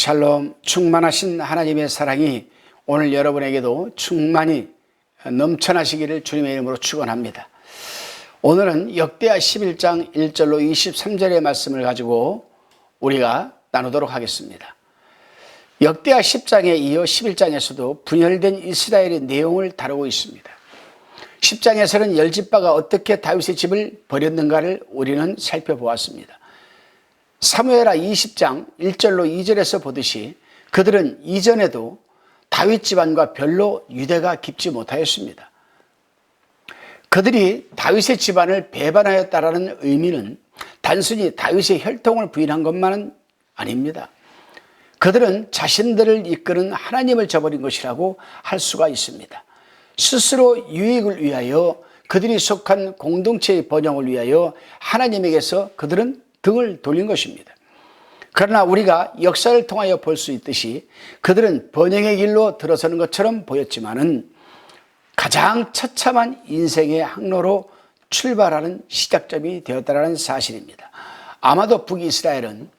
샬롬, 충만하신 하나님의 사랑이 오늘 여러분에게도 충만히 넘쳐나시기를 주님의 이름으로 축원합니다. 오늘은 역대하 11장 1절로 23절의 말씀을 가지고 우리가 나누도록 하겠습니다. 역대하 10장에 이어 11장에서도 분열된 이스라엘의 내용을 다루고 있습니다. 10장에서는 10지파가 어떻게 다윗의 집을 버렸는가를 우리는 살펴보았습니다. 사무엘하 20장 1절로 2절에서 보듯이 그들은 이전에도 다윗 집안과 별로 유대가 깊지 못하였습니다. 그들이 다윗의 집안을 배반하였다라는 의미는 단순히 다윗의 혈통을 부인한 것만은 아닙니다. 그들은 자신들을 이끄는 하나님을 저버린 것이라고 할 수가 있습니다. 스스로 유익을 위하여 그들이 속한 공동체의 번영을 위하여 하나님에게서 그들은 등을 돌린 것입니다. 그러나 우리가 역사를 통하여 볼 수 있듯이 그들은 번영의 길로 들어서는 것처럼 보였지만은 가장 처참한 인생의 항로로 출발하는 시작점이 되었다는 사실입니다. 아마도 북이스라엘은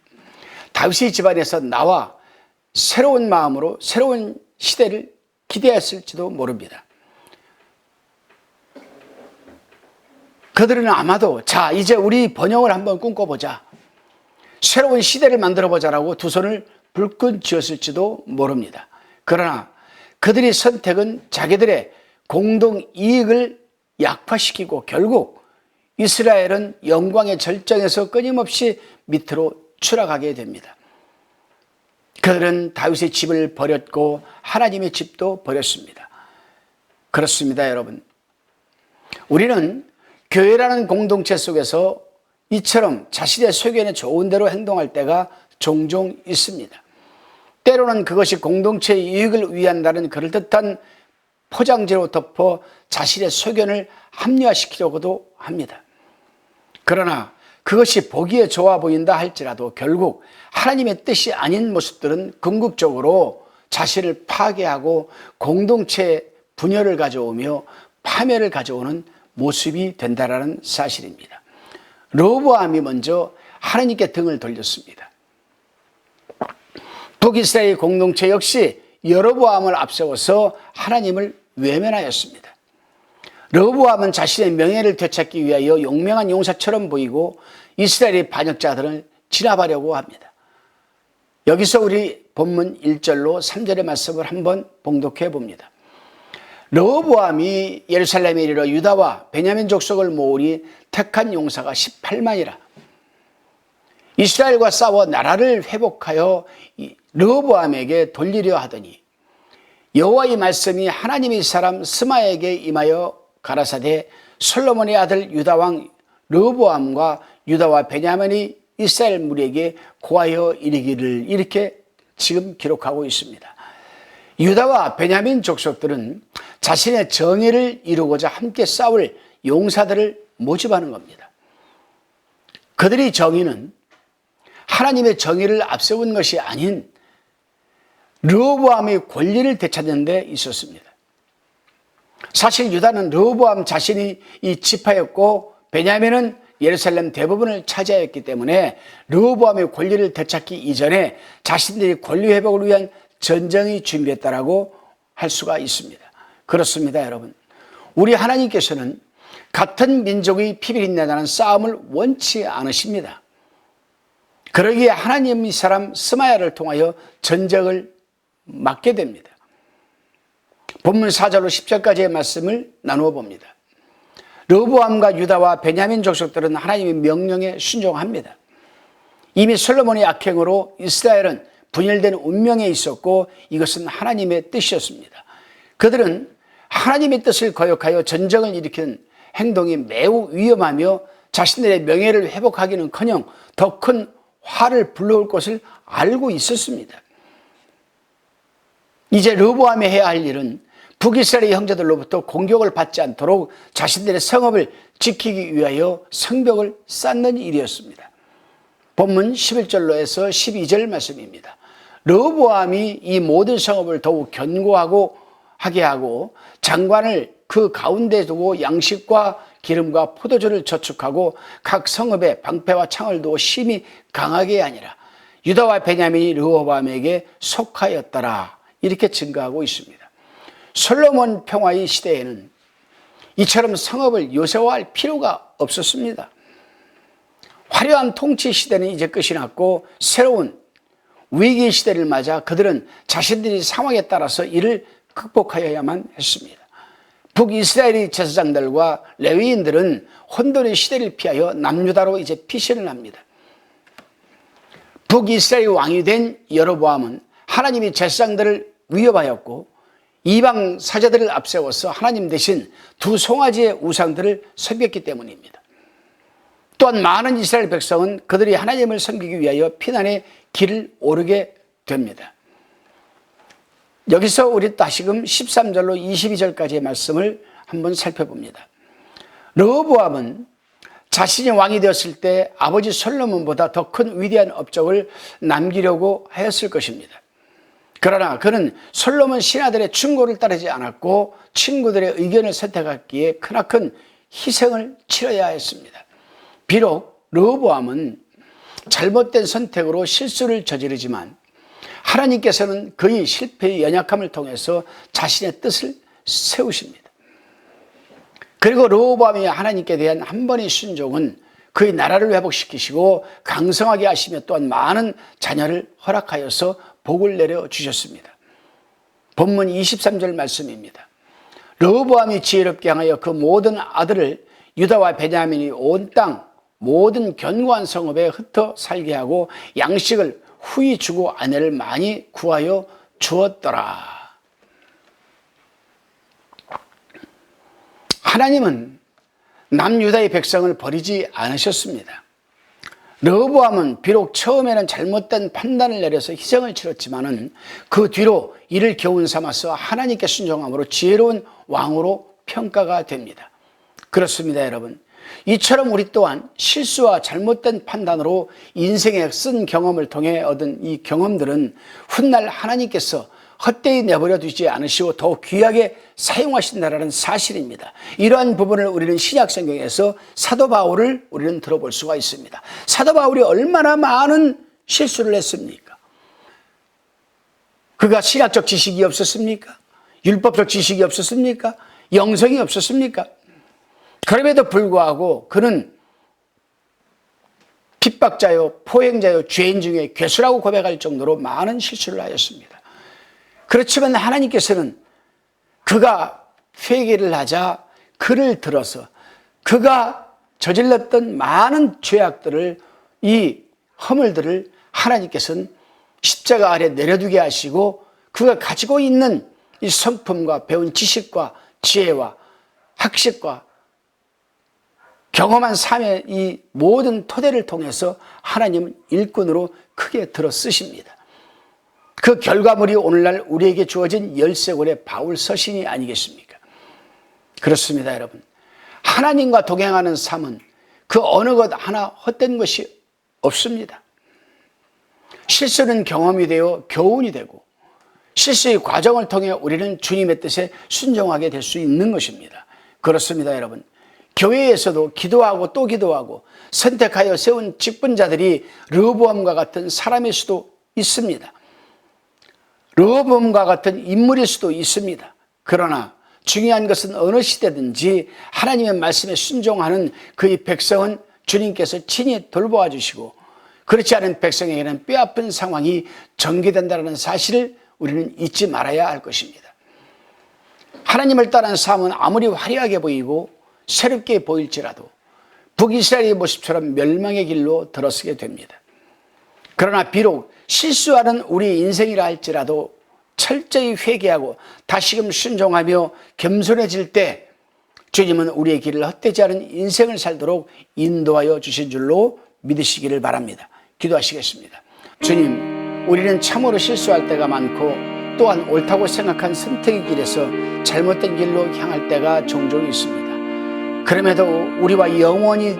다윗의 집안에서 나와 새로운 마음으로 새로운 시대를 기대했을지도 모릅니다. 그들은 아마도 자 이제 우리 번영을 한번 꿈꿔보자, 새로운 시대를 만들어보자라고 두 손을 불끈 쥐었을지도 모릅니다. 그러나 그들의 선택은 자기들의 공동 이익을 약화시키고 결국 이스라엘은 영광의 절정에서 끊임없이 밑으로 추락하게 됩니다. 그들은 다윗의 집을 버렸고 하나님의 집도 버렸습니다. 그렇습니다, 여러분. 우리는 교회라는 공동체 속에서 이처럼 자신의 소견에 좋은 대로 행동할 때가 종종 있습니다. 때로는 그것이 공동체의 이익을 위한다는 그럴듯한 포장지로 덮어 자신의 소견을 합리화시키려고도 합니다. 그러나 그것이 보기에 좋아 보인다 할지라도 결국 하나님의 뜻이 아닌 모습들은 궁극적으로 자신을 파괴하고 공동체의 분열을 가져오며 파멸을 가져오는 모습이 된다는 사실입니다. 르호보암이 먼저 하나님께 등을 돌렸습니다. 북이스라엘 공동체 역시 여로보암을 앞세워서 하나님을 외면하였습니다. 르호보암은 자신의 명예를 되찾기 위하여 용맹한 용사처럼 보이고 이스라엘의 반역자들을 진압하려고 합니다. 여기서 우리 본문 1절로 3절의 말씀을 한번 봉독해 봅니다. 르호보암이 예루살렘에 이르러 유다와 베냐민 족속을 모으니 택한 용사가 18만이라. 이스라엘과 싸워 나라를 회복하여 르호보암에게 돌리려 하더니 여호와의 말씀이 하나님의 사람 스마에게 임하여 가라사대 솔로몬의 아들 유다왕 르호보암과 유다와 베냐민이 이스라엘 무리에게 고하여 이르기를, 이렇게 지금 기록하고 있습니다. 유다와 베냐민 족속들은 자신의 정의를 이루고자 함께 싸울 용사들을 모집하는 겁니다. 그들의 정의는 하나님의 정의를 앞세운 것이 아닌 르호보암의 권리를 되찾는 데 있었습니다. 사실 유다는 르호보암 자신이 이 지파였고 베냐민은 예루살렘 대부분을 차지하였기 때문에 르호보암의 권리를 되찾기 이전에 자신들이 권리 회복을 위한 전쟁이 준비했다라고 할 수가 있습니다. 그렇습니다, 여러분. 우리 하나님께서는 같은 민족의 피비린내나는 싸움을 원치 않으십니다. 그러기에 하나님의 사람 스마야를 통하여 전쟁을 맡게 됩니다. 본문 4절로 10절까지의 말씀을 나누어 봅니다. 르호보암과 유다와 베냐민 족속들은 하나님의 명령에 순종합니다. 이미 솔로몬의 악행으로 이스라엘은 분열된 운명에 있었고 이것은 하나님의 뜻이었습니다. 그들은 하나님의 뜻을 거역하여 전쟁을 일으키는 행동이 매우 위험하며 자신들의 명예를 회복하기는커녕 더 큰 화를 불러올 것을 알고 있었습니다. 이제 르호보암이 해야 할 일은 북이스라엘 형제들로부터 공격을 받지 않도록 자신들의 성읍을 지키기 위하여 성벽을 쌓는 일이었습니다. 본문 11절로 해서 12절 말씀입니다. 르호보암이 이 모든 성읍을 더욱 견고하고 하게 하고 장관을 그 가운데 두고 양식과 기름과 포도주를 저축하고 각 성읍에 방패와 창을 두고 심히 강하게 하니라. 유다와 베냐민이 르호보암에게 속하였더라. 이렇게 증거하고 있습니다. 솔로몬 평화의 시대에는 이처럼 성읍을 요새화할 필요가 없었습니다. 화려한 통치 시대는 이제 끝이 났고 새로운 위기 시대를 맞아 그들은 자신들이 상황에 따라서 이를 극복하여야만 했습니다. 북이스라엘의 제사장들과 레위인들은 혼돈의 시대를 피하여 남유다로 이제 피신을 합니다. 북이스라엘 왕이 된 여로보암은 하나님이 제사장들을 위협하였고 이방 사제들을 앞세워서 하나님 대신 두 송아지의 우상들을 섬겼기 때문입니다. 또한 많은 이스라엘 백성은 그들이 하나님을 섬기기 위하여 피난의 길을 오르게 됩니다. 여기서 우리 다시금 13절로 22절까지의 말씀을 한번 살펴봅니다. 르호보암은 자신이 왕이 되었을 때 아버지 솔로몬보다 더 큰 위대한 업적을 남기려고 하였을 것입니다. 그러나 그는 솔로몬 신하들의 충고를 따르지 않았고 친구들의 의견을 선택하기에 크나큰 희생을 치러야 했습니다. 비록 르호보암은 잘못된 선택으로 실수를 저지르지만 하나님께서는 그의 실패의 연약함을 통해서 자신의 뜻을 세우십니다. 그리고 르호보암이 하나님께 대한 한 번의 순종은 그의 나라를 회복시키시고 강성하게 하시며 또한 많은 자녀를 허락하여서 복을 내려주셨습니다. 본문 23절 말씀입니다. 르호보암이 지혜롭게 행하여 그 모든 아들을 유다와 베냐민이 온 땅 모든 견고한 성읍에 흩어 살게 하고 양식을 후히 주고 아내를 많이 구하여 주었더라. 하나님은 남유다의 백성을 버리지 않으셨습니다. 르호보암은 비록 처음에는 잘못된 판단을 내려서 희생을 치렀지만은 그 뒤로 이를 교훈 삼아서 하나님께 순종함으로 지혜로운 왕으로 평가가 됩니다. 그렇습니다, 여러분. 이처럼 우리 또한 실수와 잘못된 판단으로 인생에 쓴 경험을 통해 얻은 이 경험들은 훗날 하나님께서 헛되이 내버려 두지 않으시고 더욱 귀하게 사용하신다는 사실입니다. 이러한 부분을 우리는 신약 성경에서 사도 바울을 우리는 들어볼 수가 있습니다. 사도 바울이 얼마나 많은 실수를 했습니까? 그가 신학적 지식이 없었습니까? 율법적 지식이 없었습니까? 영성이 없었습니까? 그럼에도 불구하고 그는 핍박자요, 포행자요, 죄인 중에 괴수라고 고백할 정도로 많은 실수를 하였습니다. 그렇지만 하나님께서는 그가 회개를 하자 그를 들어서 그가 저질렀던 많은 죄악들을, 이 허물들을 하나님께서는 십자가 아래 내려두게 하시고 그가 가지고 있는 이 성품과 배운 지식과 지혜와 학식과 경험한 삶의 이 모든 토대를 통해서 하나님은 일꾼으로 크게 들어 쓰십니다. 그 결과물이 오늘날 우리에게 주어진 열세권의 바울 서신이 아니겠습니까? 그렇습니다, 여러분. 하나님과 동행하는 삶은 그 어느 것 하나 헛된 것이 없습니다. 실수는 경험이 되어 교훈이 되고 실수의 과정을 통해 우리는 주님의 뜻에 순종하게 될 수 있는 것입니다. 그렇습니다, 여러분. 교회에서도 기도하고 또 기도하고 선택하여 세운 직분자들이 르호보암과 같은 사람일 수도 있습니다. 르호보암과 같은 인물일 수도 있습니다. 그러나 중요한 것은 어느 시대든지 하나님의 말씀에 순종하는 그의 백성은 주님께서 친히 돌보아 주시고 그렇지 않은 백성에게는 뼈아픈 상황이 전개된다는 사실을 우리는 잊지 말아야 할 것입니다. 하나님을 따르는 삶은 아무리 화려하게 보이고 새롭게 보일지라도 북이스라엘의 모습처럼 멸망의 길로 들어서게 됩니다. 그러나 비록 실수하는 우리 인생이라 할지라도 철저히 회개하고 다시금 순종하며 겸손해질 때 주님은 우리의 길을 헛되지 않은 인생을 살도록 인도하여 주신 줄로 믿으시기를 바랍니다. 기도하시겠습니다. 주님, 우리는 참으로 실수할 때가 많고 또한 옳다고 생각한 선택의 길에서 잘못된 길로 향할 때가 종종 있습니다. 그럼에도 우리와 영원히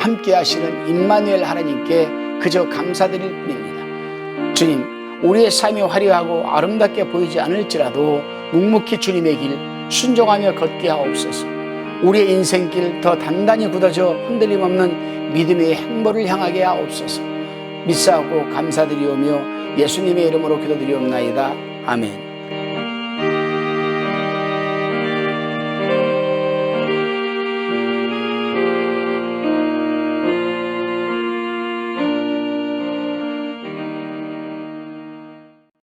함께 하시는 임마누엘 하나님께 그저 감사드릴 뿐입니다. 주님, 우리의 삶이 화려하고 아름답게 보이지 않을지라도 묵묵히 주님의 길 순종하며 걷게 하옵소서. 우리의 인생길 더 단단히 굳어져 흔들림 없는 믿음의 행보를 향하게 하옵소서. 믿사옵고 감사드리오며 예수님의 이름으로 기도드리옵나이다. 아멘.